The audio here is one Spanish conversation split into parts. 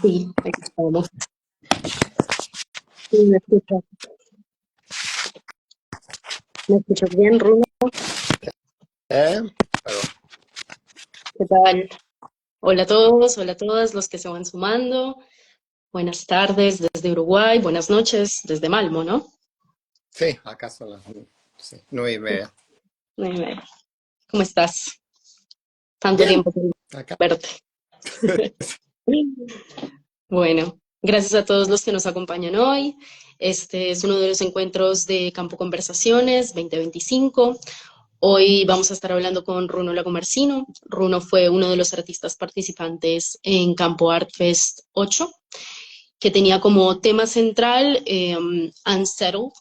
Sí, aquí estamos. Sí, ¿me escuchas bien, Rulo? ¿Eh? Pero, ¿Qué tal? Hola a todos, hola a todas los que se van sumando. Buenas tardes desde Uruguay, buenas noches desde Malmo, ¿no? sí, acá son las sí, 9:30. Eh, ¿Cómo estás? Tanto Bien, tiempo sin acá. verte. Bueno, gracias a todos los que nos acompañan hoy. Este es uno de los encuentros de Campo Conversaciones 2025. Hoy vamos a estar hablando con Runo Lagomarsino. Runo fue uno de los artistas participantes en Campo Art Fest 8, que tenía como tema central Unsettled.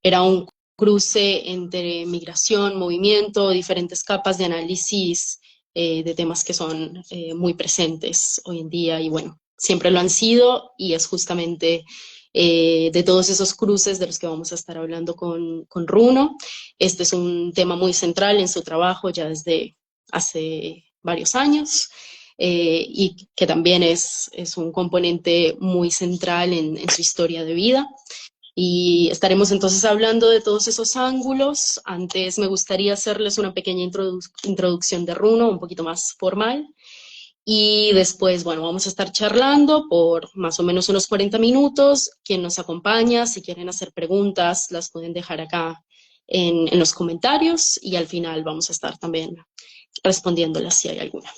Era un cruce entre migración, movimiento, diferentes capas de análisis de temas que son muy presentes hoy en día y bueno, siempre lo han sido y es justamente de todos esos cruces de los que vamos a estar hablando con Runo. Este es un tema muy central en su trabajo ya desde hace varios años. Y que también es un componente muy central en su historia de vida. Y estaremos entonces hablando de todos esos ángulos. Antes me gustaría hacerles una pequeña introducción de Runo, un poquito más formal. Y después, bueno, vamos a estar charlando por más o menos unos 40 minutos. Quien nos acompaña, si quieren hacer preguntas, las pueden dejar acá en los comentarios y al final vamos a estar también respondiéndolas si hay alguna.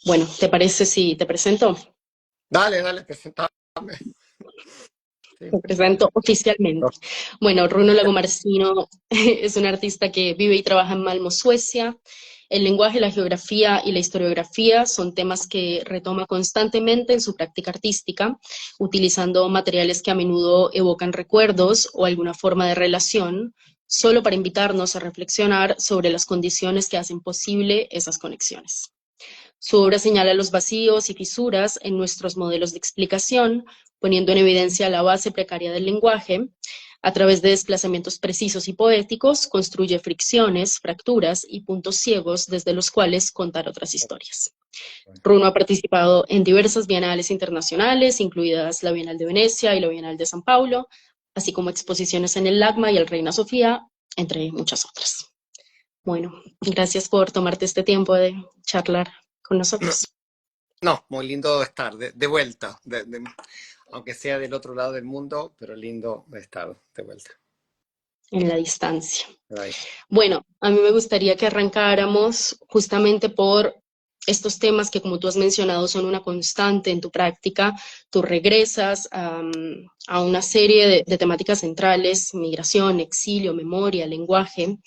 Bueno, ¿te parece si te presento? Dale, dale, presentame. Sí. Me presento oficialmente. Bueno, Runo Lagomarsino es un artista que vive y trabaja en Malmo, Suecia. El lenguaje, la geografía y la historiografía son temas que retoma constantemente en su práctica artística, utilizando materiales que a menudo evocan recuerdos o alguna forma de relación, solo para invitarnos a reflexionar sobre las condiciones que hacen posible esas conexiones. Su obra señala los vacíos y fisuras en nuestros modelos de explicación, poniendo en evidencia la base precaria del lenguaje. A través de desplazamientos precisos y poéticos, construye fricciones, fracturas y puntos ciegos desde los cuales contar otras historias. Runo ha participado en diversas bienales internacionales, incluidas la Bienal de Venecia y la Bienal de San Paulo, así como exposiciones en el LACMA y el Reina Sofía, entre muchas otras. Bueno, gracias por tomarte este tiempo de charlar con nosotros. No, muy lindo estar de vuelta, aunque sea del otro lado del mundo, pero lindo estar de vuelta. En la distancia. Ahí. Bueno, a mí me gustaría que arrancáramos justamente por estos temas que, como tú has mencionado, son una constante en tu práctica. Tú regresas a una serie de temáticas centrales: migración, exilio, memoria, lenguaje,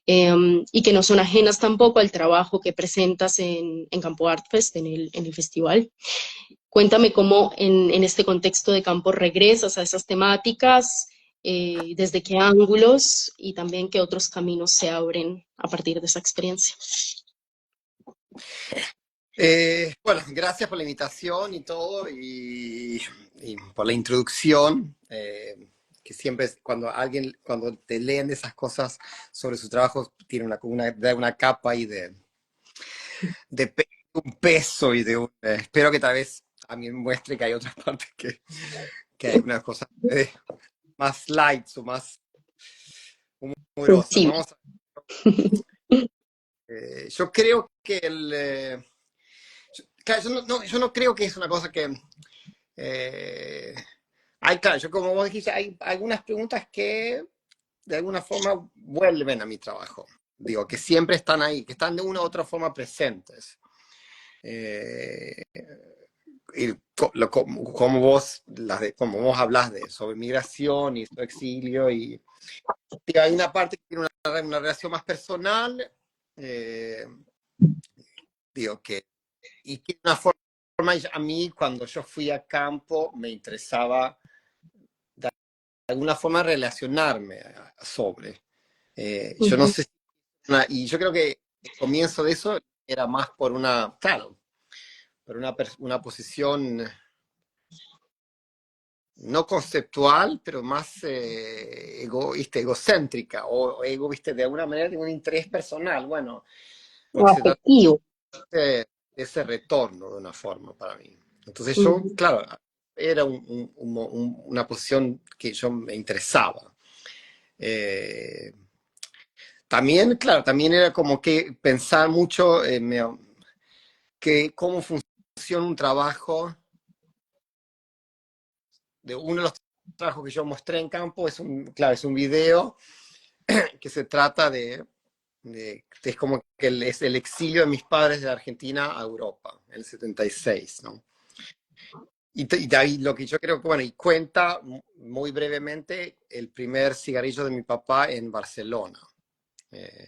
y que no son ajenas tampoco al trabajo que presentas en Campo Art Fest, en el festival. Cuéntame cómo en este contexto de campo regresas a esas temáticas, desde qué ángulos y también qué otros caminos se abren a partir de esa experiencia. Bueno, gracias por la invitación y todo, y por la introducción, que siempre cuando cuando te leen esas cosas sobre su trabajo, tiene da una capa ahí de un peso y espero que tal vez a mí me muestre que hay otras partes que hay unas cosas más light o más humorosas. Sensible. Vamos yo creo que claro, yo no creo que es una cosa que... eh, claro, yo como vos dijiste, hay algunas preguntas que de alguna forma vuelven a mi trabajo. Digo, que siempre están ahí, que están de una u otra forma presentes. Eh, y como vos hablas sobre migración y sobre exilio, y hay una parte que tiene una relación más personal, eh, digo, y que una forma, a mí cuando yo fui a campo me interesaba de alguna forma relacionarme sobre. Yo no Ujú. sé, y yo creo que el comienzo de eso era más claro, por una posición no conceptual, pero más egocéntrica, o ego, ¿viste? De alguna manera de un interés personal. Bueno, O porque se trata afectivo. ese retorno de una forma para mí. Entonces yo, Ujú, claro, era una posición que yo me interesaba. Eh, También, claro, también era como que pensar mucho que cómo funciona un trabajo. De uno de los trabajos que yo mostré en campo es claro, es un video que se trata es como que es el exilio de mis padres de Argentina a Europa, en el 76, ¿no? Y de ahí lo que yo creo que, bueno, y cuenta muy brevemente el primer cigarrillo de mi papá en Barcelona. Eh,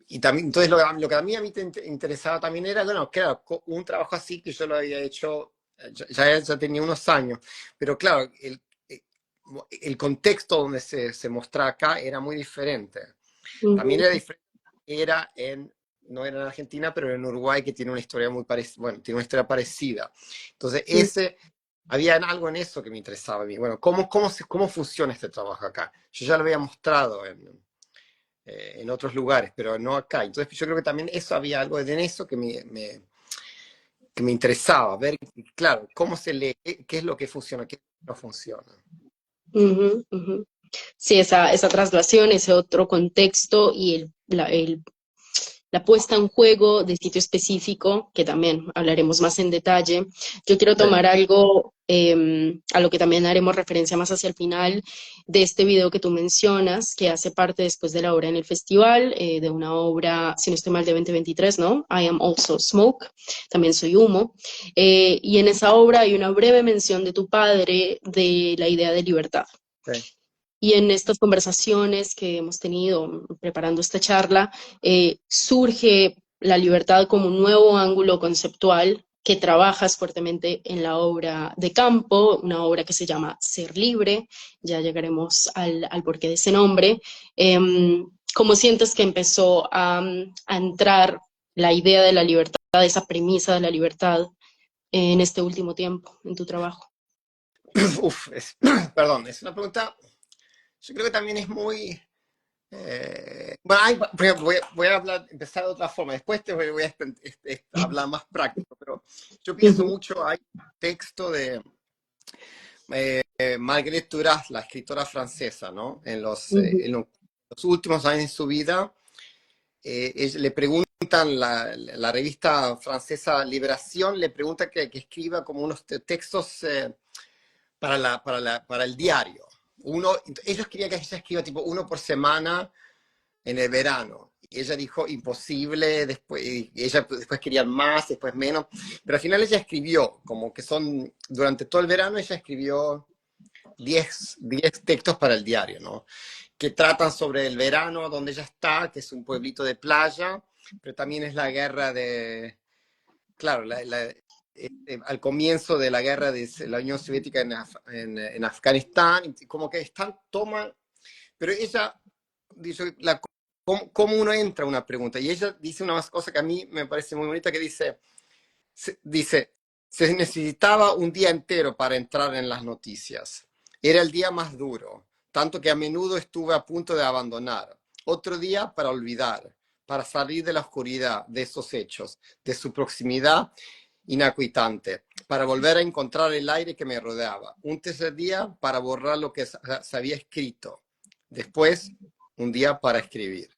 y también, entonces lo que a mí te interesaba también era, bueno, claro, un trabajo así que yo lo había hecho, ya tenía unos años, pero claro, el contexto donde se mostraba acá era muy diferente. También era ujú, diferente, no era en Argentina, pero en Uruguay, que tiene una historia muy parecida, bueno, tiene una historia parecida. Entonces, había algo en eso que me interesaba a mí. Bueno, ¿cómo funciona este trabajo acá? Yo ya lo había mostrado en otros lugares, pero no acá. Entonces, yo creo que también eso había algo en eso que me interesaba, ver, claro, cómo se lee, qué es lo que funciona, qué no funciona. ujú, ujú. Sí, esa traslación, ese otro contexto y la puesta en juego de sitio específico, que también hablaremos más en detalle. Yo quiero Sí, tomar algo a lo que también haremos referencia más hacia el final de este video que tú mencionas, que hace parte después de la obra en el festival, de una obra, si no estoy mal, de 2023, ¿no? I Am Also Smoke, también soy humo. Y en esa obra hay una breve mención de tu padre de la idea de libertad. sí. Y en estas conversaciones que hemos tenido preparando esta charla, surge la libertad como un nuevo ángulo conceptual que trabajas fuertemente en la obra de campo, una obra que se llama Ser Libre, ya llegaremos al porqué de ese nombre. ¿Cómo sientes que empezó a entrar la idea de la libertad, esa premisa de la libertad en este último tiempo, en tu trabajo? Uf, perdón, es una pregunta, yo creo que también es muy... bueno, por ejemplo, voy a empezar de otra forma, después te voy a hablar más práctico, pero yo pienso Ujú, mucho, hay un texto de Marguerite Duras, la escritora francesa, ¿no? ujú, En los últimos años de su vida, le preguntan, la revista francesa Liberación le pregunta que escriba como unos textos para el diario. Ellos querían que ella escriba tipo uno por semana en el verano. Y ella dijo imposible, después, y ella después quería más, después menos. Pero al final ella escribió, como que durante todo el verano ella escribió 10 textos para el diario, ¿no? Que tratan sobre el verano donde ella está, que es un pueblito de playa, pero también es la guerra claro, al comienzo de la guerra de la Unión Soviética en Afganistán, y como que toman, pero ella dice, ¿cómo uno entra a una pregunta? Y ella dice una cosa que a mí me parece muy bonita, que dice, se necesitaba un día entero para entrar en las noticias. Era el día más duro, tanto que a menudo estuve a punto de abandonar. Otro día para olvidar, para salir de la oscuridad de esos hechos, de su proximidad inacuitante, para volver a encontrar el aire que me rodeaba. Un tercer día para borrar lo que se había escrito. Después, un día para escribir.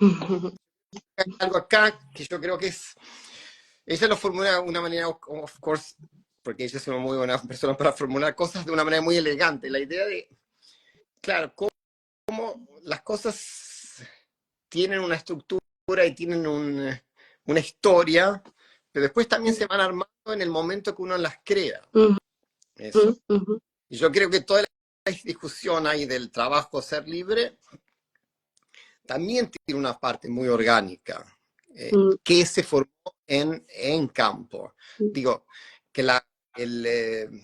ujú, Hay algo acá que yo creo que ella lo formula de una manera, of course, porque ella es una muy buena persona para formular cosas de una manera muy elegante. La idea de, claro, cómo las cosas tienen una estructura y tienen una historia, pero después también se van armando en el momento que uno las crea. ujú, Eso. ujú, Y yo creo que toda la discusión ahí del trabajo ser libre también tiene una parte muy orgánica, ujú, que se formó en campo. Digo, que el,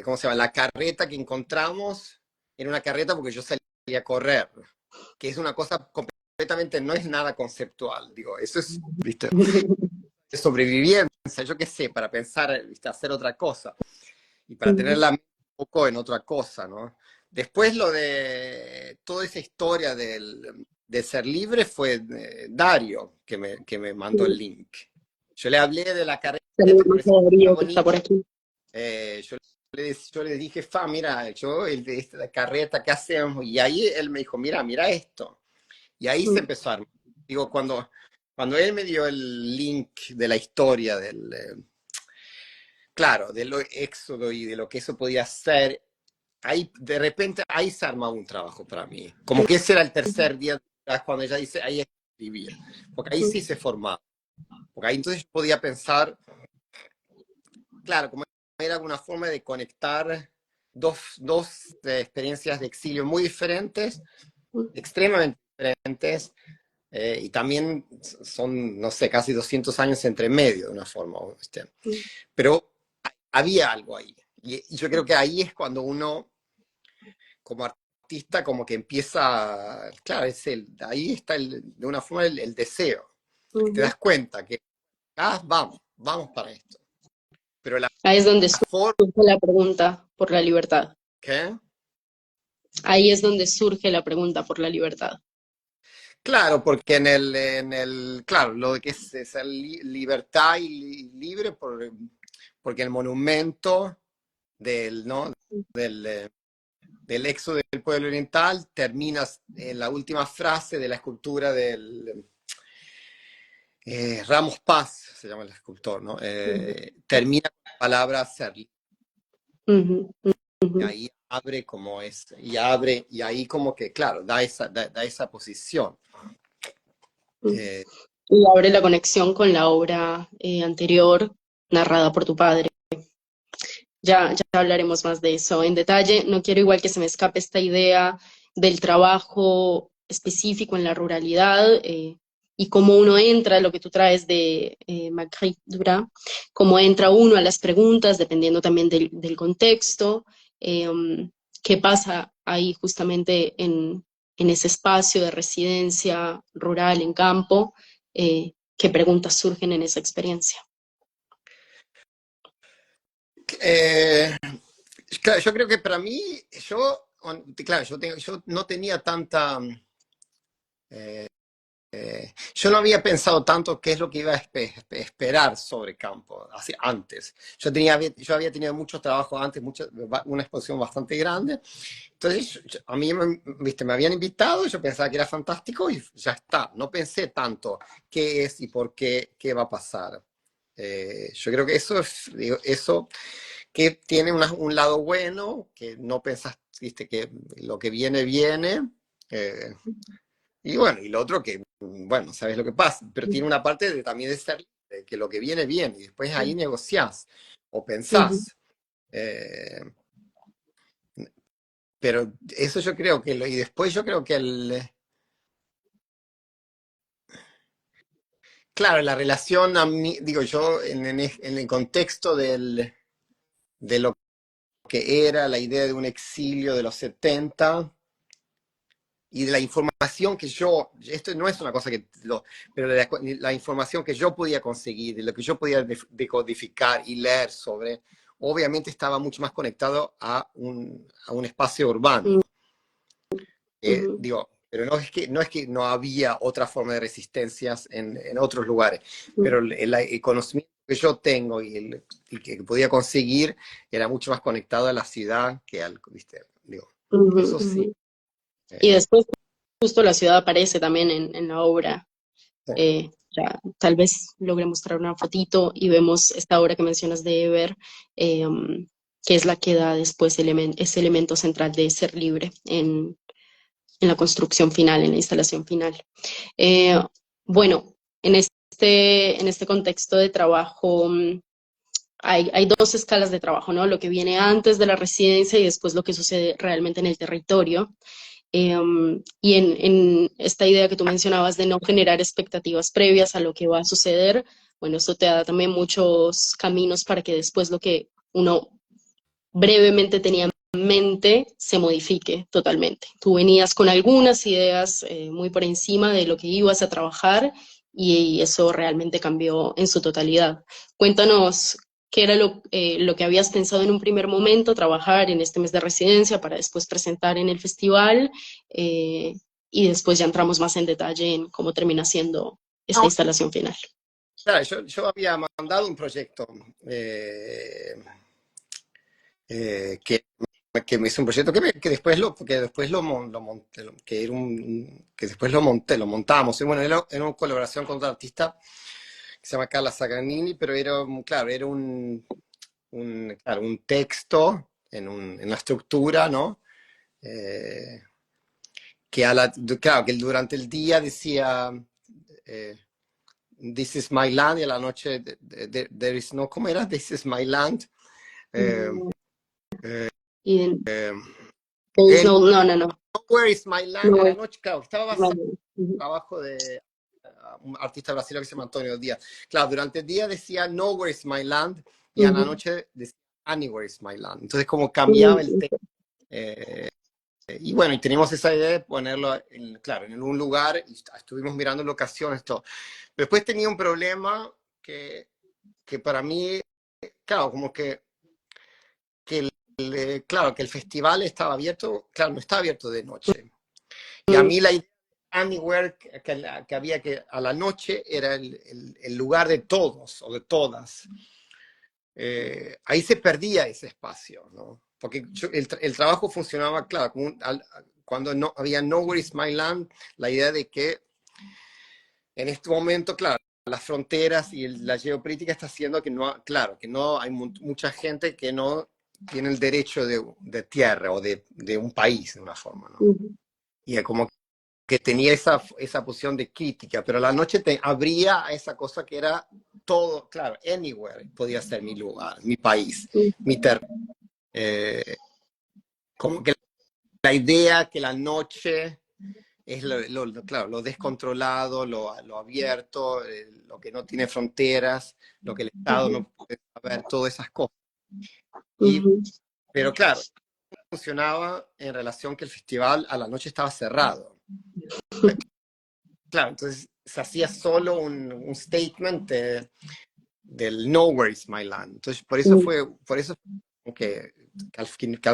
¿cómo se llama? La carreta que encontramos era una carreta porque yo salía a correr, que es una cosa completamente, no es nada conceptual, digo, eso es, ¿viste? De sobrevivencia, yo qué sé, para pensar, ¿viste? Hacer otra cosa y para tener ujú, la mente un poco en otra cosa, ¿no? Después lo de toda esa historia de ser libre fue Dario que me mandó el link. yo le hablé de la carreta con Saludos ese a Darío, que está protagonista. por aquí. Yo yo le dije, mira, yo, esta carreta, ¿qué hacemos? Y ahí él me dijo, mira esto. Y ahí se Mm, empezó a armar. Digo, cuando él me dio el link de la historia claro, del éxodo y de lo que eso podía ser, ahí de repente ahí se armaba un trabajo para mí. Como que ese era el tercer día, cuando ella dice, ahí escribía. Porque ahí sí mm, se formaba. Porque ahí entonces yo podía pensar, claro, como era una forma de conectar dos experiencias de exilio muy diferentes, mm, extremadamente diferentes, y también son, no sé, casi 200 años entre medio de una forma. mm, Pero había algo ahí. Y yo creo que ahí es cuando uno, como artista, como que empieza, claro, ahí está de una forma el deseo. Te ujú. das cuenta que, vamos para esto. Pero Ahí es donde la forma, surge la pregunta por la libertad. ¿qué? Ahí es donde surge la pregunta por la libertad. Claro, porque claro, lo de que es esa libertad y libre, porque el monumento ¿no? del, eh, del éxodo del pueblo oriental termina en la última frase de la escultura del Ramos Paz, se llama el escultor, ¿no? Ujú, Termina con la palabra ser. ujú, Y ujú, ahí abre y abre, y ahí como que, claro, da esa posición. ujú. Eh, Y abre la conexión con la obra anterior narrada por tu padre. Ya hablaremos más de eso en detalle. No quiero igual que se me escape esta idea del trabajo específico en la ruralidad y cómo uno entra, lo que tú traes de Magritte Dura, cómo entra uno a las preguntas, dependiendo también del contexto, eh, qué pasa ahí justamente en ese espacio de residencia rural, en campo, qué preguntas surgen en esa experiencia. eh, claro, yo creo que para mí, claro, yo no tenía tanta... eh, yo no había pensado tanto qué es lo que iba a esperar sobre campo, así antes. Yo había tenido mucho trabajo antes, una exposición bastante grande. Entonces, a mí, viste, me habían invitado, yo pensaba que era fantástico y ya está. No pensé tanto qué es y por qué, qué va a pasar. Yo creo que eso es, digo, eso que tiene un lado bueno, que no pensás, viste, que lo que viene, viene. eh, y bueno, y lo otro que, bueno, sabes lo que pasa, pero tiene una parte también de ser libre, que lo que viene, viene, y después ahí negociás o Ujú, pensás. Eh, pero eso yo creo que, y después yo creo que claro, la relación a mí, digo yo, en el contexto de lo que era la idea de un exilio de los 70 y de la información que esto no es una cosa pero de la información que yo podía conseguir, de lo que yo podía decodificar y leer sobre, obviamente estaba mucho más conectado a un espacio urbano. ujú, Digo, pero no es que no había otra forma de resistencias en otros lugares, pero ujú, el conocimiento que yo tengo y que podía conseguir era mucho más conectado a la ciudad que ¿viste? Digo, ujú, eso sí. ujú. Y eh, después justo la ciudad aparece también en la obra. sí. Ya, tal vez logre mostrar una fotito y vemos esta obra que mencionas de Eber, que es la que da después ese elemento central de ser libre en la construcción final, en la instalación final. Eh, bueno, en este contexto de trabajo hay dos escalas de trabajo, ¿no? Lo que viene antes de la residencia y después lo que sucede realmente en el territorio. Y en esta idea que tú mencionabas de no generar expectativas previas a lo que va a suceder, bueno, eso te da también muchos caminos para que después lo que uno brevemente tenía en mente se modifique totalmente. Tú venías con algunas ideas muy por encima de lo que ibas a trabajar y eso realmente cambió en su totalidad. Cuéntanos qué era lo que habías pensado en un primer momento, trabajar en este mes de residencia para después presentar en el festival y después ya entramos más en detalle en cómo termina siendo esta instalación final. claro, yo había mandado un proyecto que me hizo un proyecto que después lo monté, que era que después lo montamos. Y bueno, era una colaboración con otra artista que se llama Carla Saganini, pero claro, era claro, un texto en una estructura, ¿no? Eh, claro, que durante el día decía eh, This is my land, y a la noche there is no, ¿cómo era? This is my land. Eh, Mm, eh, y eh, there is and no. Where is my land? A No la es noche, claro, estaba basado Manuel. en Ujú, el trabajo de un artista brasileño que se llama Antonio Díaz. Claro, durante el día decía Nowhere is my land, y a la ujú, noche decía Anywhere is my land. Entonces, como cambiaba el ujú, texto. Y bueno, y teníamos esa idea de ponerlo, claro, en un lugar, y estuvimos mirando locaciones, todo. Pero después tenía un problema que para mí, claro, como claro, que el festival estaba abierto, claro, no estaba abierto de noche. Y a ujú, mí la idea de Anywhere, que había que a la noche era el lugar de todos o de todas. Ahí se perdía ese espacio, ¿no? Porque el trabajo funcionaba, claro, cuando no, había Nowhere is My Land, la idea de que en este momento, claro, las fronteras y la geopolítica está haciendo que no, claro, que no hay mucha gente que no tiene el derecho de tierra o de un país de una forma, ¿no? ujú, Y es como que tenía esa posición de crítica, pero a la noche abría a esa cosa que era todo, claro, anywhere podía ser mi lugar, mi país, mi ujú, territorio. Eh, como que la idea que la noche es claro, lo descontrolado, lo abierto, lo que no tiene fronteras, lo que el Estado ujú, no puede saber, todas esas cosas. Y, ujú, pero claro, funcionaba en relación que el festival a la noche estaba cerrado. Claro, entonces se hacía solo un statement del Nowhere is my land. Entonces, ujú, por eso que al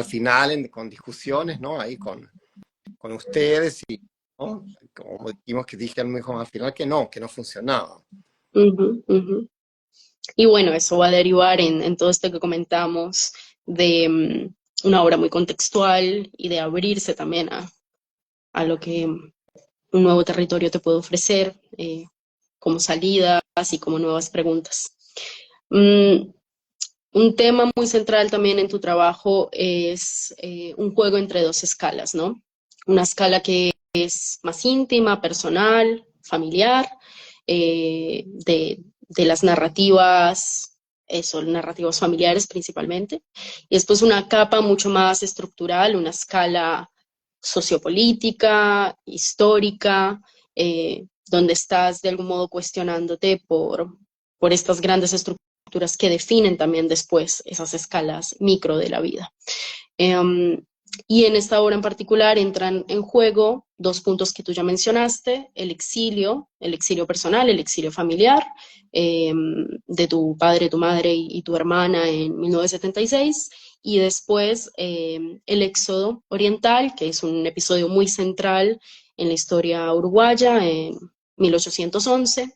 final, con discusiones, ¿no? Ahí con ustedes, y ¿no? Como dijimos, que dije mejor al final que no funcionaba. ujú, ujú. Y bueno, eso va a derivar en todo esto que comentamos de una obra muy contextual y de abrirse también a lo que un nuevo territorio te puede ofrecer, como salidas y como nuevas preguntas. Mm, un tema muy central también en tu trabajo es un juego entre dos escalas, ¿no? Una escala que es más íntima, personal, familiar, de las narrativas, eso, narrativas familiares principalmente, y después una capa mucho más estructural, una escala sociopolítica, histórica, donde estás de algún modo cuestionándote por estas grandes estructuras que definen también después esas escalas micro de la vida. Um, y en esta obra en particular entran en juego dos puntos que tú ya mencionaste, el exilio personal, el exilio familiar, de tu padre, tu madre y tu hermana en 1976, y después el éxodo oriental, que es un episodio muy central en la historia uruguaya en 1811.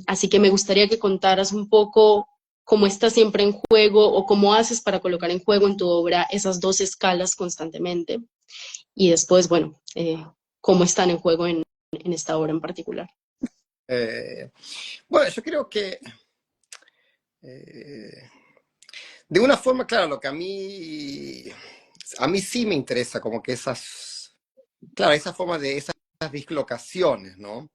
Así que me gustaría que contaras un poco cómo estás siempre en juego o cómo haces para colocar en juego en tu obra esas dos escalas constantemente. Y después, bueno, cómo están en juego en esta obra en particular. Eh, bueno, yo creo que eh, de una forma, claro, lo que a mí sí me interesa, como que claro, esa forma de esas dislocaciones, ¿no?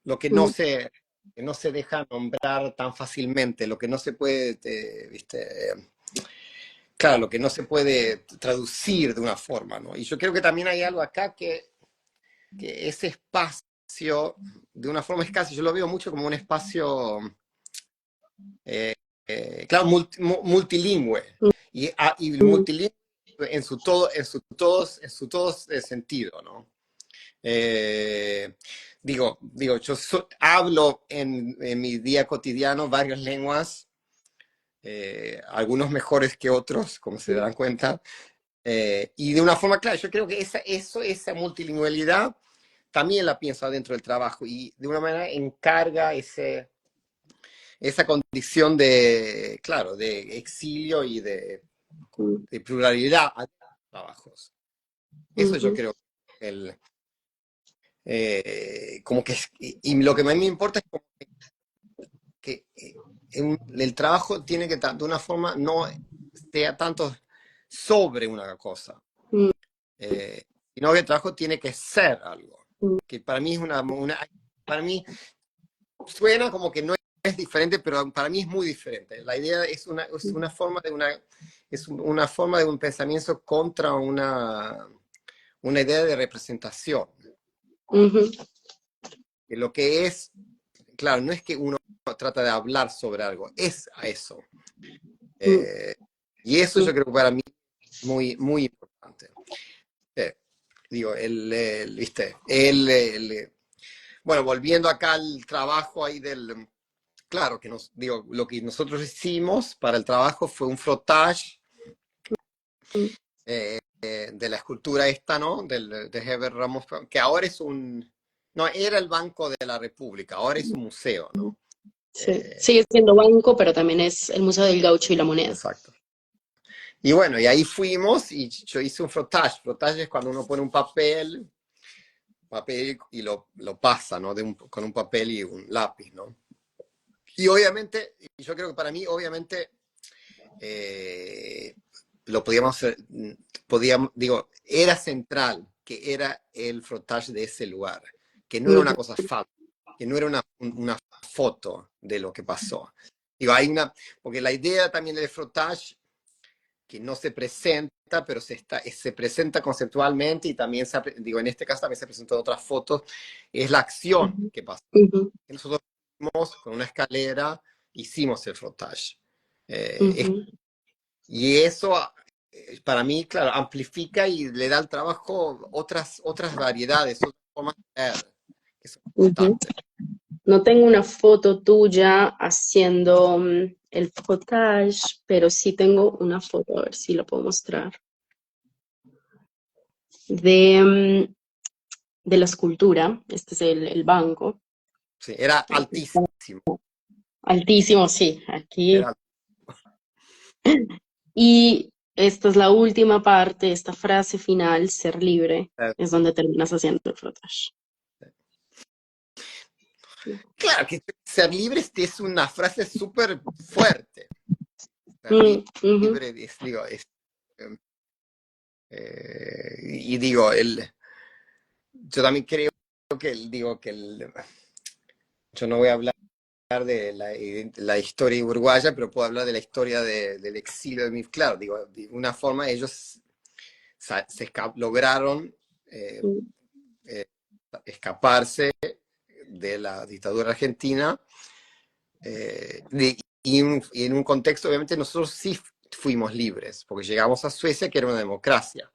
Lo que no se deja nombrar tan fácilmente, lo que no se puede, ¿viste? Claro, lo que no se puede traducir de una forma, ¿no? Y yo creo que también hay algo acá que ese espacio, de una forma escasa, yo lo veo mucho como un espacio, eh, claro, multilingüe. Y el multilingüe en su todo sentido, ¿no? Eh, yo hablo en mi día cotidiano varias lenguas, algunos mejores que otros, como se darán cuenta, y de una forma clara, yo creo que esa multilingüalidad también la pienso adentro del trabajo, y de una manera encarga ese, esa condición de, claro, de exilio y de pluralidad a trabajos. Eso yo creo que como que, y lo que a mí me importa es como que el trabajo tiene que, de una forma, no sea tanto sobre una cosa, sino que el trabajo tiene que ser algo, que para mí es para mí suena como que no es diferente, pero para mí es muy diferente. La idea es una forma de es una forma de un pensamiento contra una idea de representación. Que lo que es, claro, no es que uno trata de hablar sobre algo, es a eso. Y eso yo creo que para mí es muy, muy importante. Digo, ¿viste? Bueno, volviendo acá al trabajo ahí claro, que digo, lo que nosotros hicimos para el trabajo fue un frottage de la escultura esta, ¿no? De Heber Ramos, que ahora es no, era el Banco de la República, ahora es un museo, ¿no? Sí. Sigue siendo banco, pero también es el Museo del Gaucho y la Moneda. Exacto. Y bueno, y ahí fuimos y yo hice un frottage. Frottage es cuando uno pone un papel y lo pasa, ¿no? Con un papel y un lápiz, ¿no? Y obviamente, yo creo que para mí, obviamente, lo digo, era central, que era el frottage de ese lugar, que no era una cosa falsa, que no era una foto de lo que pasó. Digo, porque la idea también del frottage, que no se presenta, pero se presenta conceptualmente y también, digo, en este caso también se presentó en otras fotos, es la acción que pasó. Nosotros fuimos con una escalera, hicimos el frottage. Y eso, para mí, claro, amplifica y le da al trabajo otras variedades, otras formas de ver, que son importantes. No tengo una foto tuya haciendo el frottage, pero sí tengo una foto, a ver si la puedo mostrar, de la escultura. Este es el banco. Sí, era altísimo. Altísimo, sí, aquí. Era, Y esta es la última parte, esta frase final, ser libre, es donde terminas haciendo el frottage. claro, que ser libre es una frase súper fuerte. Ser libre, digo, y digo, yo también creo que, digo, yo no voy a hablar de la historia uruguaya, pero puedo hablar de la historia del exilio de claro, digo, de una forma ellos lograron escaparse de la dictadura argentina y en un contexto, obviamente, nosotros sí fuimos libres, porque llegamos a Suecia, que era una democracia,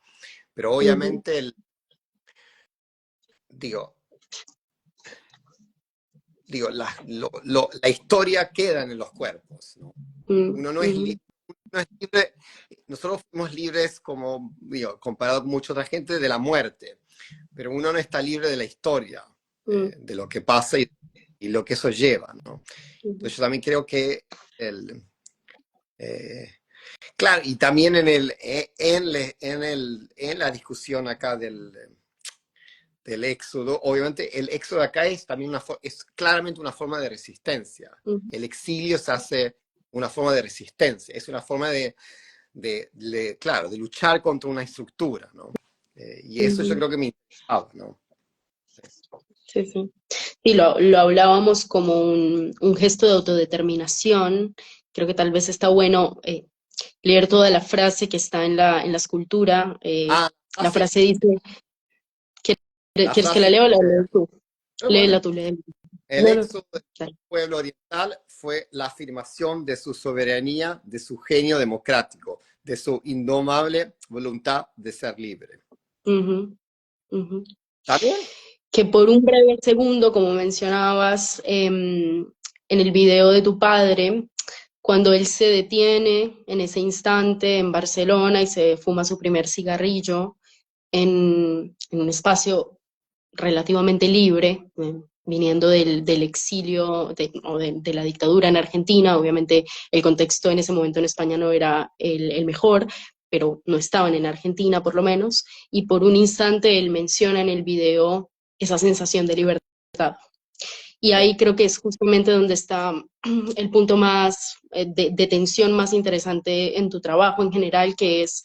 pero obviamente, digo, la historia queda en los cuerpos, ¿no? Uno no es libre. Nosotros fuimos libres, como digo, comparado con mucha otra gente, de la muerte, pero uno no está libre de la historia, de lo que pasa y lo que eso lleva, ¿no? Entonces yo también creo que claro, y también en la discusión acá del éxodo, obviamente el éxodo acá es también es claramente una forma de resistencia. El exilio se hace una forma de resistencia, es una forma claro, de luchar contra una estructura, ¿no? Y eso yo creo que me interesaba, ¿no? Sí, sí. Y lo hablábamos como un gesto de autodeterminación. Creo que tal vez está bueno leer toda la frase que está en la escultura. La Sí. frase dice, ¿quieres que la lea o la lees tú? Léela tú, léela. El éxodo del pueblo oriental fue la afirmación de su soberanía, de su genio democrático, de su indomable voluntad de ser libre. ¿Está bien? Que por un breve segundo, como mencionabas en el video de tu padre, cuando él se detiene en ese instante en Barcelona y se fuma su primer cigarrillo en un espacio relativamente libre, viniendo del exilio de la dictadura en Argentina. Obviamente el contexto en ese momento en España no era el mejor, pero no estaban en Argentina por lo menos, y por un instante él menciona en el video esa sensación de libertad. Y Sí. ahí creo que es justamente donde está el punto más de tensión más interesante en tu trabajo en general, que es,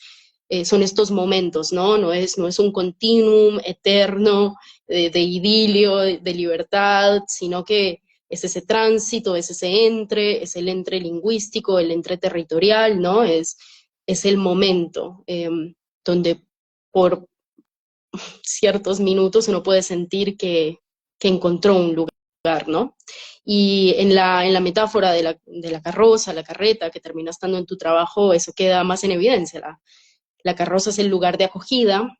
son estos momentos, ¿no? No es un continuum eterno de idilio, de libertad, sino que es ese tránsito, es el entre lingüístico, el entre territorial, ¿no? Es el momento donde por ciertos minutos uno puede sentir que encontró un lugar, ¿no? Y en la metáfora de la carroza, la carreta, que termina estando en tu trabajo, eso queda más en evidencia. La carroza es el lugar de acogida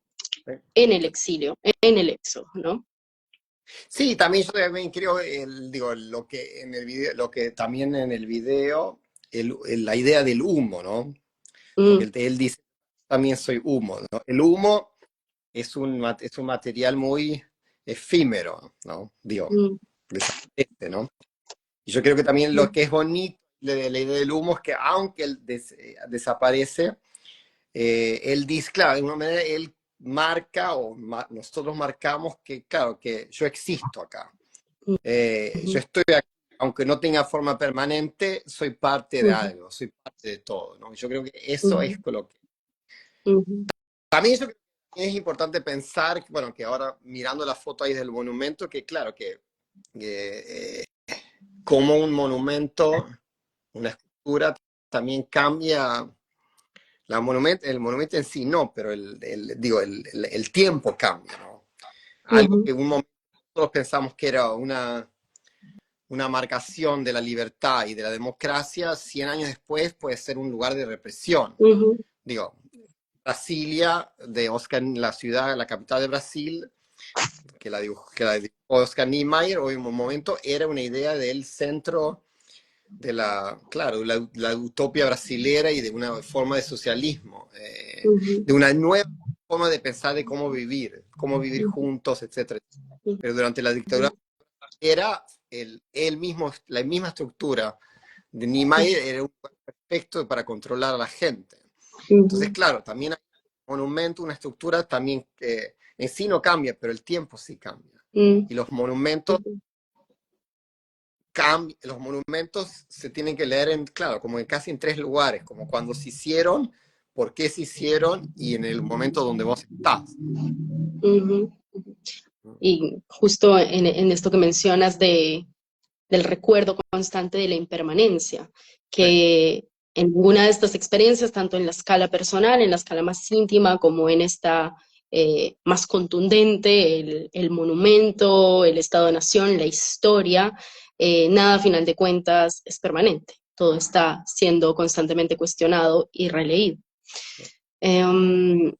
Sí. en el exilio, en el éxodo, ¿no? Sí, también yo también creo, digo, lo que en el video, lo que también en el video, la idea del humo, ¿no? Porque Mm, él dice, también soy humo, ¿no? El humo es un material muy efímero, ¿no? Digo, mm, desaparece, ¿no? Y yo creo que también lo que es bonito de la idea del humo es que aunque él desaparece, él dice, claro, de una manera él marca o nosotros marcamos que, claro, que yo existo acá. Yo mm, estoy aquí, aunque no tenga forma permanente, soy parte de mm, algo, soy parte de todo, ¿no? Yo creo que eso es mm, lo que... mm, También yo creo que es importante pensar, bueno, que ahora mirando la foto ahí del monumento, que claro, que como un monumento, una escultura, también cambia el monumento en sí no, pero digo, el tiempo cambia, ¿no? Algo mm, que en un momento todos pensamos que era una marcación de la libertad y de la democracia, 100 años después puede ser un lugar de represión. mm, Digo, Brasilia, de Oscar, la ciudad, la capital de Brasil, que la dibujó Oscar Niemeyer, hoy en un momento era una idea del centro de claro, la utopía brasilera y de una forma de socialismo, mm, de una nueva forma de pensar de cómo vivir juntos, etcétera. Pero durante la dictadura era la misma estructura de Niemeyer, era un lugar perfecto para controlar a la gente. Entonces, claro, también hay un monumento, una estructura también que en sí no cambia, pero el tiempo sí cambia. mm, Y los monumentos se tienen que leer claro, como casi en tres lugares, como cuando se hicieron, por qué se hicieron y en el momento donde vos estás. mm. Y justo en esto que mencionas del recuerdo constante de la impermanencia, Sí. que en ninguna de estas experiencias, tanto en la escala personal, en la escala más íntima, como en esta más contundente, el monumento, el Estado-Nación, la historia, nada a final de cuentas es permanente. Todo está siendo constantemente cuestionado y releído. Um,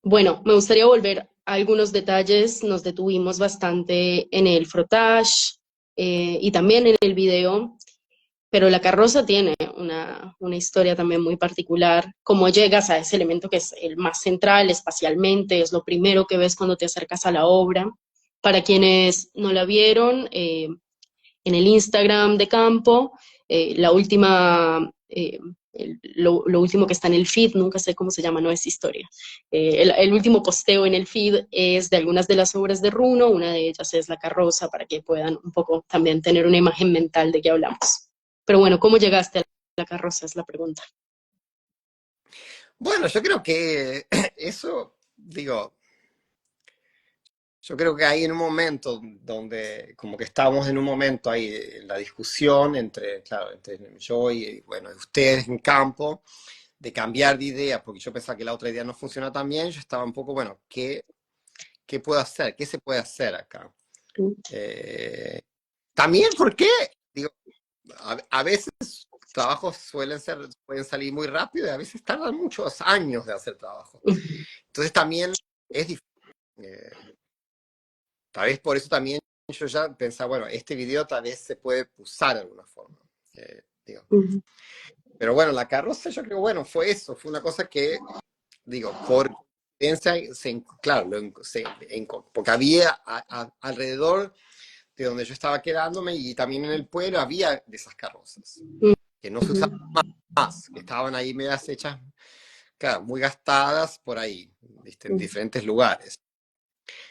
bueno, me gustaría volver a algunos detalles. Nos detuvimos bastante en el frotage y también en el video, pero la carroza tiene una historia también muy particular. Cómo llegas a ese elemento que es el más central espacialmente, es lo primero que ves cuando te acercas a la obra. Para quienes no la vieron, en el Instagram de Campo, la última, lo último que está en el feed, nunca sé cómo se llama, no es historia. El último posteo en el feed es de algunas de las obras de Runo, una de ellas es La Carroza, para que puedan un poco también tener una imagen mental de qué hablamos. Pero bueno, ¿cómo llegaste a La Carroza? Es la pregunta. Bueno, yo creo que eso, digo, yo creo que hay en un momento donde, como que estábamos en un momento ahí, en la discusión entre, claro, entre yo y, bueno, ustedes en campo, de cambiar de idea, porque yo pensaba que la otra idea no funciona tan bien, yo estaba un poco, bueno, ¿qué puedo hacer? ¿Qué se puede hacer acá? Eh, También porque, digo, a veces trabajos pueden salir muy rápido y a veces tardan muchos años de hacer trabajo. Entonces también es difícil. eh, Tal vez por eso también yo ya pensaba, bueno, este video tal vez se puede usar de alguna forma. Digo. Pero bueno, la carroza yo creo, bueno, fue eso, fue una cosa que, digo, por coincidencia, claro, porque había alrededor de donde yo estaba quedándome, y también en el pueblo había de esas carrozas, que no se usaban Ujú, más, que estaban ahí medias hechas, claro, muy gastadas por ahí, ¿viste? En ujú, diferentes lugares.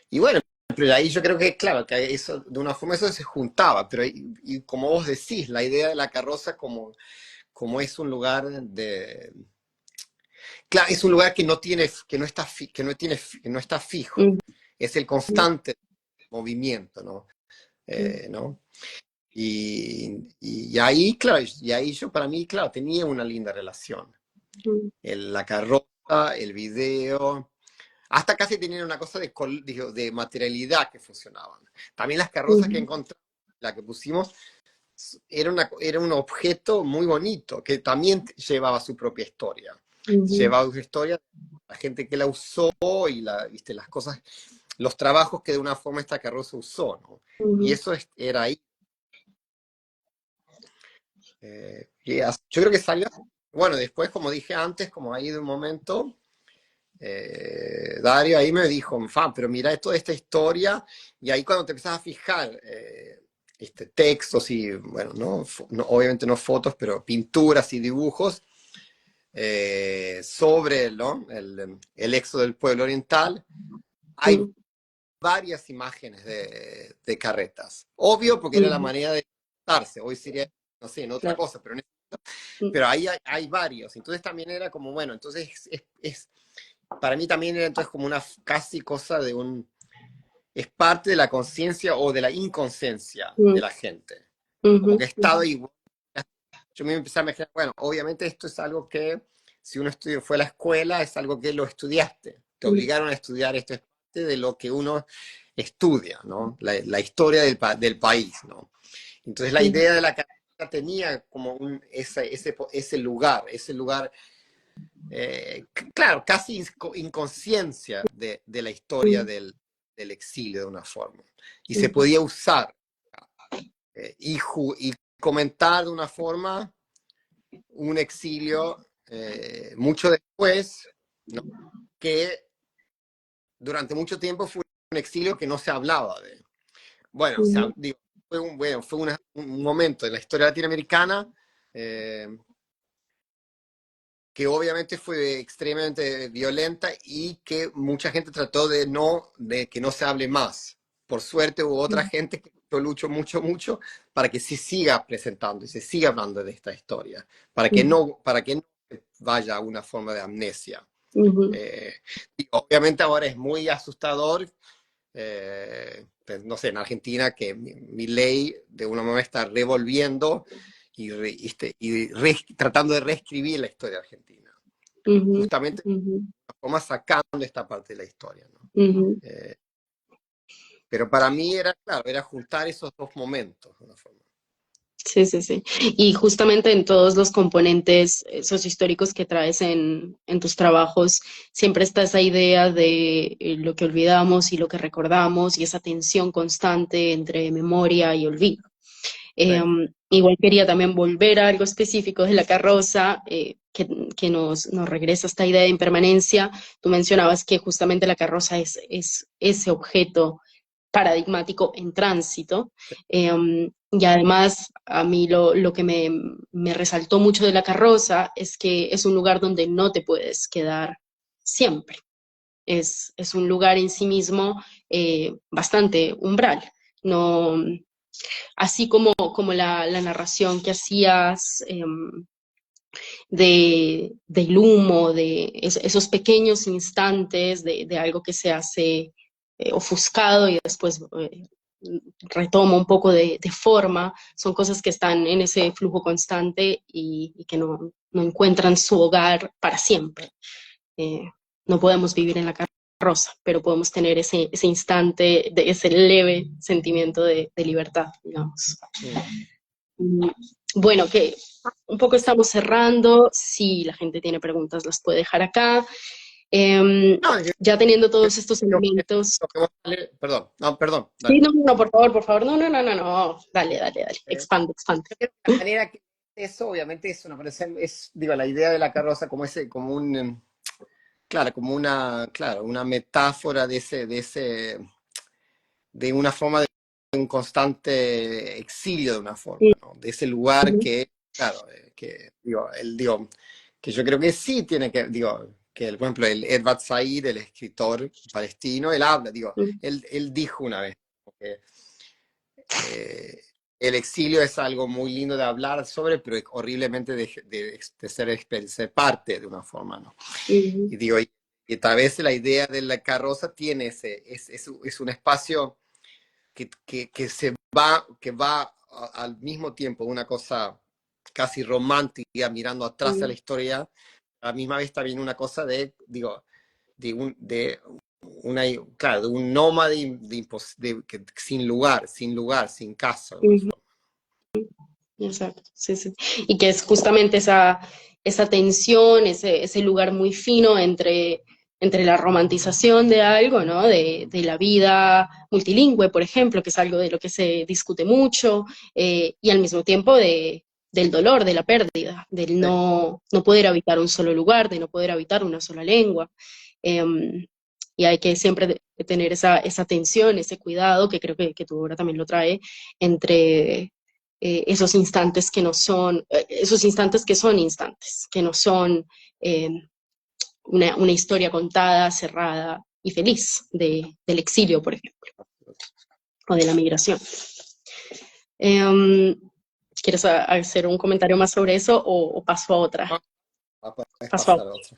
Y bueno, pero ahí yo creo que, claro, que eso, de una forma eso se juntaba, pero y como vos decís, la idea de la carroza como es un lugar de... Claro, es un lugar que no tiene, que no está fijo, ujú, es el constante movimiento, ¿no? ¿No? Y ahí, claro, y ahí yo para mí, claro, tenía una linda relación. ujú, La carroza, el video, hasta casi tenían una cosa digo, de materialidad que funcionaban. También las carrozas que ujú, encontramos, la que pusimos, era un objeto muy bonito, que también llevaba su propia historia. ujú, Llevaba su historia, la gente que la usó y ¿viste? Las cosas, los trabajos que de una forma esta carroza usó, ¿no? Y ujú, eso era ahí. Yo creo que salió, bueno, después, como dije antes, como ahí de un momento, Dario ahí me dijo, fan, pero mira toda esta historia, y ahí cuando te empezás a fijar, textos y, bueno, obviamente no fotos, pero pinturas y dibujos sobre, ¿no? el éxodo del pueblo oriental, hay ujú, varias imágenes de carretas. Obvio, porque era la ujú, manera de darse. Hoy sería, no sé, en otra claro. cosa, pero ahí hay varios. Entonces también era como, bueno, entonces para mí también era entonces como una casi cosa es parte de la conciencia o de la inconsciencia de Ujú, la gente. Como ujú, que he estado igual. Yo me empecé a imaginar, bueno, obviamente esto es algo que, si uno fue a la escuela, es algo que lo estudiaste. Te ujú, obligaron a estudiar, esto es parte de lo que uno estudia, ¿no? La historia del país, ¿no? Entonces la ujú, idea de la carrera tenía como ese lugar, claro, casi inconsciencia de la historia ujú, del exilio de una forma. Y se ujú, podía usar y comentar de una forma un exilio mucho después, ¿no? Que durante mucho tiempo fue un exilio que no se hablaba de. Bueno, ujú, digo, un momento en la historia latinoamericana eh, que obviamente fue extremadamente violenta y que mucha gente trató de que no se hable más. Por suerte hubo otra gente que luchó mucho, mucho para que se siga presentando y se siga hablando de esta historia, ujú, para que no vaya a una forma de amnesia. ujú, Eh, y obviamente ahora es muy asustador, pues, no sé, en Argentina, que mi ley de una manera está revolviendo tratando de reescribir la historia argentina, ujú, justamente ujú, como sacando esta parte de la historia, ¿no? ujú. Eh, pero para mí era, claro, era juntar esos dos momentos de una forma. Sí, sí, sí. Y justamente en todos los componentes sociohistóricos que traes en tus trabajos, siempre está esa idea de lo que olvidamos y lo que recordamos y esa tensión constante entre memoria y olvido. Eh, Sí, igual quería también volver a algo específico de la carroza, que nos regresa esta idea de impermanencia. Tú mencionabas que justamente la carroza es ese objeto paradigmático en tránsito. sí. Y además, a mí lo que me resaltó mucho de la carroza es que es un lugar donde no te puedes quedar siempre. Es un lugar en sí mismo bastante umbral. No, así como la narración que hacías del humo, esos pequeños instantes de algo que se hace ofuscado y después retoma un poco de forma, son cosas que están en ese flujo constante y que no encuentran su hogar para siempre. Eh, no podemos vivir en la carroza, pero podemos tener ese instante, ese leve sentimiento de libertad, digamos. Mm. Mm, Bueno, que un poco estamos cerrando. Si la gente tiene preguntas, las puede dejar acá. Em, No, ya teniendo todos estos elementos. perdón, no, perdón, Sí, dale. no, no, por favor, no, no, no, no, no. Dale, dale, dale. Eh, Expande, expande. yo creo que la manera que eso, obviamente, digo, la idea de la carroza como claro, claro, una metáfora de una forma de un constante exilio de una forma, ¿no? De ese lugar que, claro, que, digo, que yo creo que sí tiene que, digo, que, por ejemplo, el Edward Said, el escritor palestino, él habla, digo, él dijo una vez que el exilio es algo muy lindo de hablar sobre, pero es horriblemente de ser parte de una forma, ¿no? Y digo, y tal vez la idea de la carroza tiene es un espacio que va al mismo tiempo una cosa casi romántica, mirando atrás a la historia, a la misma vez también una cosa de, digo, claro, de un nómade sin lugar, sin casa, de una forma. Exacto, sí, sí. Y que es justamente esa tensión, ese lugar muy fino entre la romantización de algo, ¿no? De la vida multilingüe, por ejemplo, que es algo de lo que se discute mucho, y al mismo tiempo del dolor, de la pérdida, del Sí. no poder habitar un solo lugar, de no poder habitar una sola lengua. Y hay que siempre tener esa tensión, ese cuidado, que creo que tu obra también lo trae, entre esos instantes que no son, esos instantes que son instantes, que no son eh, una historia contada, cerrada y feliz del exilio, por ejemplo, o de la migración. ¿Quieres hacer un comentario más sobre eso o paso a otra? Puedes Paso a pasar a otra. otro.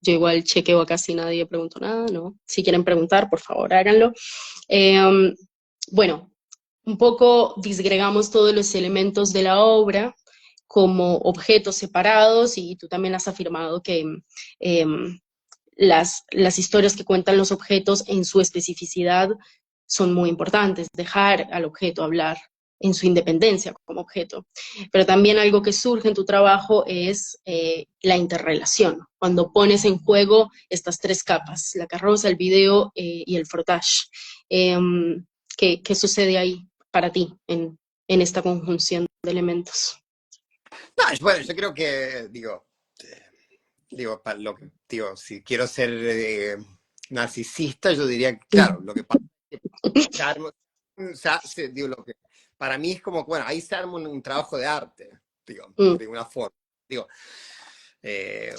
Yo igual chequeo a casi nadie pregunto nada, ¿no? Si quieren preguntar, por favor, háganlo. Bueno, un poco disgregamos todos los elementos de la obra como objetos separados y tú también has afirmado que eh, las historias que cuentan los objetos en su especificidad son muy importantes, dejar al objeto hablar en su independencia como objeto. Pero también algo que surge en tu trabajo es la interrelación, cuando pones en juego estas tres capas, la carroza, el video y el frotage. Eh, ¿qué sucede ahí para ti en esta conjunción de elementos? No, bueno, yo creo que, digo, si quiero ser narcisista, yo diría que, claro, lo que pasa es que se arma- digo, para mí es como, bueno, ahí se arma un trabajo de arte, digo, Mm, de una forma. Digo, eh,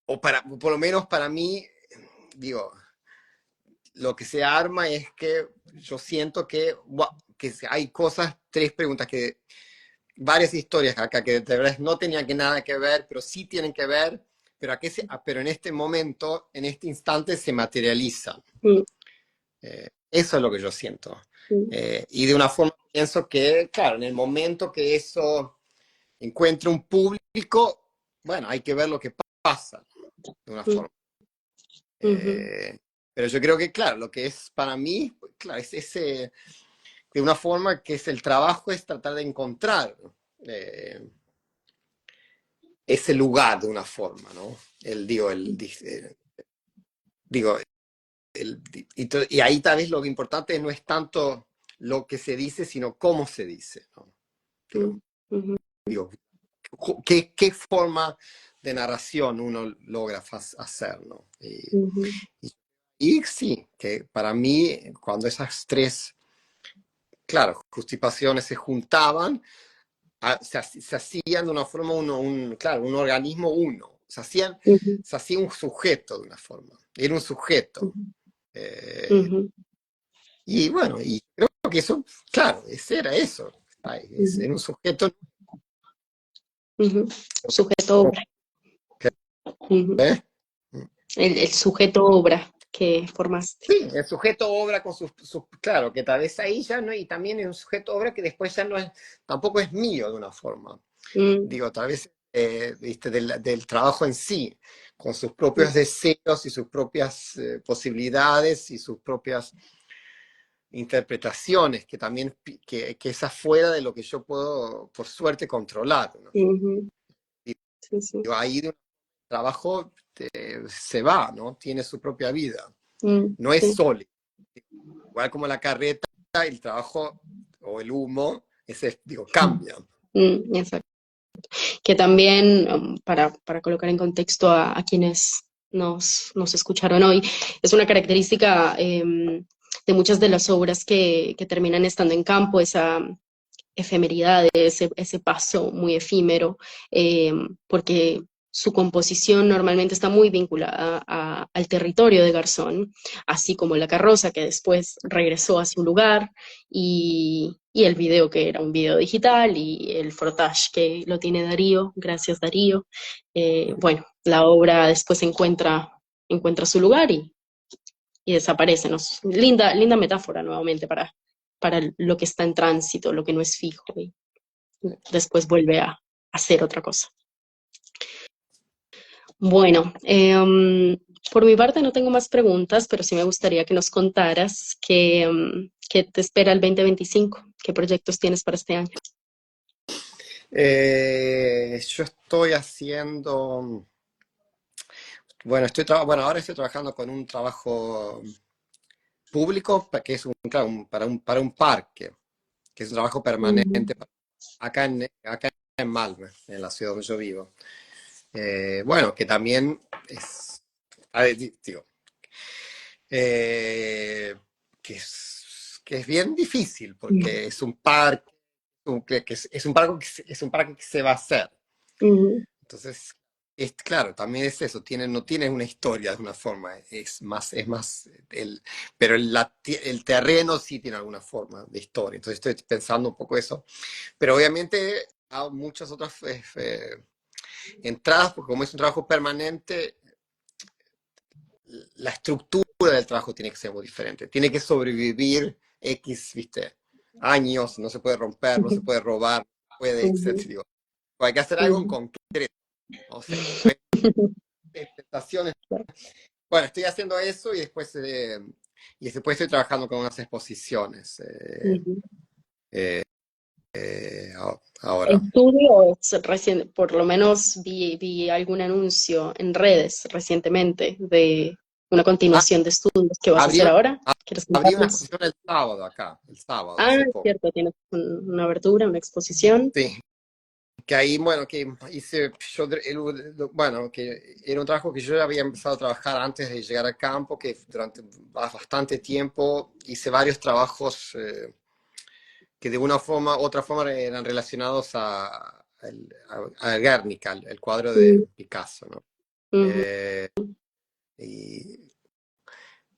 por lo menos para mí, digo, lo que se arma es que yo siento que hay cosas, tres preguntas varias historias acá que de verdad no tenían que nada que ver, pero sí tienen que ver, pero en este momento, en este instante se materializan. mm, Eso es lo que yo siento. mm, Y de una forma pienso que, claro, en el momento que eso encuentre un público, bueno, hay que ver lo que pasa, de una mm, forma. ujú, Eh, pero yo creo que, claro, lo que es para mí, claro, es de una forma que es el trabajo, es tratar de encontrar ese lugar de una forma, ¿no? Digo, y ahí tal vez lo importante no es tanto lo que se dice, sino cómo se dice, ¿no? mm, Digo, ujú, digo, ¿qué forma de narración uno logra hacer, ¿no? ujú, Y sí, que para mí, cuando esas tres, claro, justificaciones se juntaban, se hacían de una forma, claro, un organismo uno, ujú, se hacía un sujeto de una forma, era un sujeto. ujú, Eh, ujú, y bueno, y creo que eso, claro, era eso, ujú, era un sujeto. ujú. Sujeto obra. Ujú. ¿Eh? El sujeto obra que formaste. Sí, el sujeto obra con claro, que tal vez ahí ya no, y también es un sujeto obra que después ya no es, tampoco es mío de una forma. Mm, Digo, tal vez, viste, del trabajo en sí, con sus mm, propios deseos y sus propias posibilidades y sus propias interpretaciones, que también, que es afuera de lo que yo puedo, por suerte, controlar, ¿no? ujú. Y Sí, sí. digo, ahí de un trabajo se va, ¿no? Tiene su propia vida. No es Sí. sólido. Igual como la carreta, el trabajo o el humo, digo, cambia. Exacto. Que también, para colocar en contexto a quienes nos escucharon hoy, es una característica de muchas de las obras que terminan estando en campo, esa efemeridad, ese paso muy efímero, porque su composición normalmente está muy vinculada al territorio de Garzón, así como la carroza que después regresó a su lugar y el video que era un video digital y el frotage que lo tiene Darío, gracias Darío. Bueno, la obra después encuentra su lugar y desaparece, ¿no? Linda, linda metáfora nuevamente para lo que está en tránsito, lo que no es fijo, y después vuelve a hacer otra cosa. Bueno, por mi parte no tengo más preguntas, pero sí me gustaría que nos contaras qué te espera el 2025, qué proyectos tienes para este año. Yo estoy haciendo, bueno, bueno, ahora estoy trabajando con un trabajo público que es claro, para un parque, que es un trabajo Ujú, permanente acá en Malmö, en la ciudad donde yo vivo. Bueno, que también es, a ver, digo, eh, que es bien difícil porque es un parque, es un parque es un parque que se va a hacer. ujú, Entonces, claro, también es eso, no tiene una historia de una forma, es más, pero el terreno sí tiene alguna forma de historia. Entonces estoy pensando un poco eso. Pero obviamente hay muchas otras entradas, porque como es un trabajo permanente, la estructura del trabajo tiene que ser muy diferente. Tiene que sobrevivir X, ¿viste? Años, no se puede romper, no se ujú, puede robar, no puede, ujú, etcétera. Digo, hay que hacer algo en ujú. concreto. O sea, presentaciones. Bueno, estoy haciendo eso y después estoy trabajando con unas exposiciones Ujú. ahora. Estudio es recién, por lo menos vi algún anuncio en redes recientemente de una Ah, continuación de estudios que vas a hacer abrí, ahora. ¿Quieres abrí una contarnos? exposición el sábado acá, el sábado, Ah, hace es poco. cierto, tienes una abertura, una exposición. Sí, que ahí, bueno, que hice, bueno, que era un trabajo que yo ya había empezado a trabajar antes de llegar al campo, que durante bastante tiempo hice varios trabajos que de una forma u otra forma eran relacionados a Guernica, el cuadro de Mm, Picasso, ¿no? ujú, Eh, y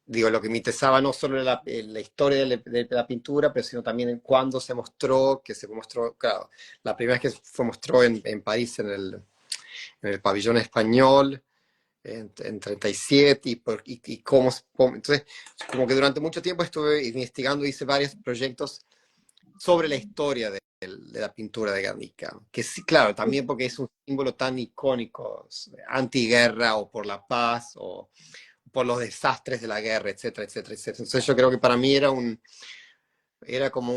digo, lo que me interesaba no solo la historia de la pintura, pero sino también en cuándo se mostró, que se mostró, claro, la primera vez que fue mostró en París en el pabellón español, en 37, y entonces, como que durante mucho tiempo estuve investigando, hice varios proyectos sobre la historia de la pintura de Guernica, que sí, claro, también porque es un símbolo tan icónico, antiguerra o por la paz o por los desastres de la guerra, etcétera, etcétera, etcétera. Entonces yo creo que para mí era como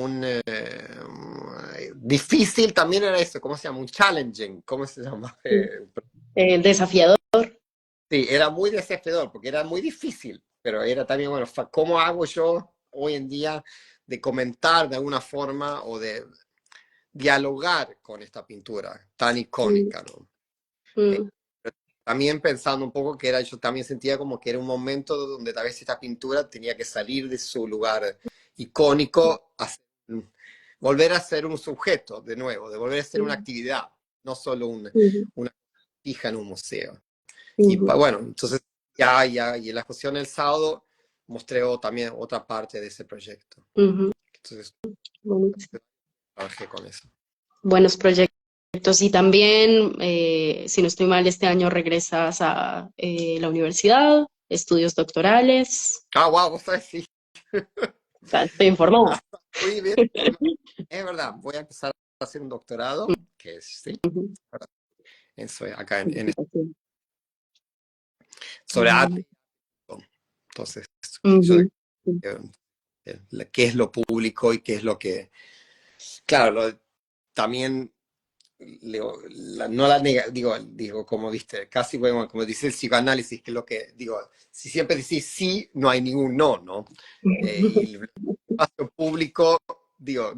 difícil también era eso, ¿cómo se llama? Un challenging, ¿cómo se llama? sí. Desafiador. Sí, era muy desafiador porque era muy difícil, pero era también, bueno, ¿cómo hago yo hoy en día de comentar de alguna forma o de dialogar con esta pintura tan Mm, icónica, ¿no? Eh, mm, También pensando un poco que yo también sentía como que era un momento donde tal vez esta pintura tenía que salir de su lugar icónico, volver a ser un sujeto de nuevo, de volver a ser una mm, actividad, no solo ujú, una fija en un museo. Y ujú, bueno, entonces y en la exposición el sábado mostré también otra parte de ese proyecto. ujú. Entonces Buenísimo. trabajé con eso. Buenos proyectos. Y también, si no estoy mal, este año regresas a la universidad, estudios doctorales. Ah, wow, vos sabés, sí. Estoy informada. Muy bien. Es verdad, voy a empezar a hacer un doctorado, que es, sí, Ujú. eso, acá Felicitaciones. sobre Mm, arte. Entonces, yo, ujú, qué es lo público y qué es lo que, claro, también, no la digo, como viste, casi bueno, como dice el psicoanálisis, que es lo que, digo, si siempre decís sí, no hay ningún no, ¿no? Y el espacio público, digo,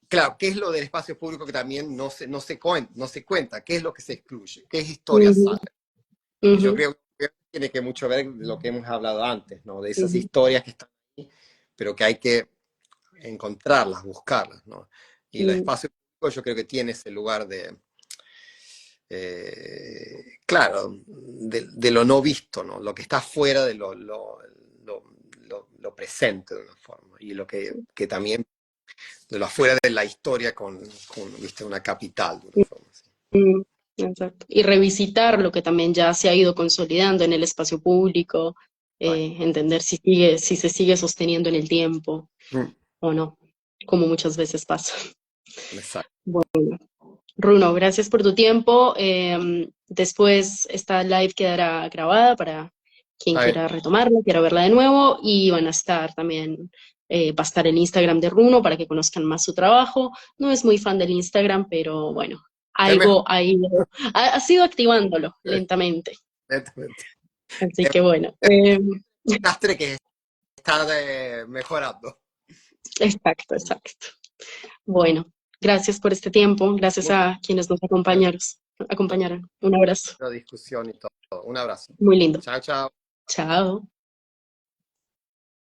claro, ¿qué es lo del espacio público que también no se cuenta? ¿Qué es lo que se excluye? ¿Qué historias ujú, salen? Y yo ujú, creo que tiene que mucho ver de lo que hemos hablado antes, ¿no? De esas ujú, historias que están. pero que hay que encontrarlas, buscarlas, ¿no? Y el mm, espacio público yo creo que tiene ese lugar de, claro, de lo no visto, ¿no? Lo que está fuera de lo presente de una forma, y lo que también de lo afuera de la historia ¿viste? Una capital de una forma así. mm, exacto. Y revisitar lo que también ya se ha ido consolidando en el espacio público, Right. entender si se sigue sosteniendo en el tiempo Mm, o no, como muchas veces pasa. exacto. Bueno, Runo, gracias por tu tiempo. Después esta live quedará grabada para quien Está bien. quiera retomarla, quiera verla de nuevo, y van a estar también, va a estar el Instagram de Runo para que conozcan más su trabajo. No es muy fan del Instagram, pero bueno, Es mejor. algo ha ido, ha sido activándolo lentamente. Así Es que bueno, un lastre que está mejorando. exacto, exacto. Bueno, gracias por este tiempo, gracias Muchas a quienes nos gracias acompañaron. Un abrazo, por la discusión y todo. Un abrazo. muy lindo. Chao, chao. Chao.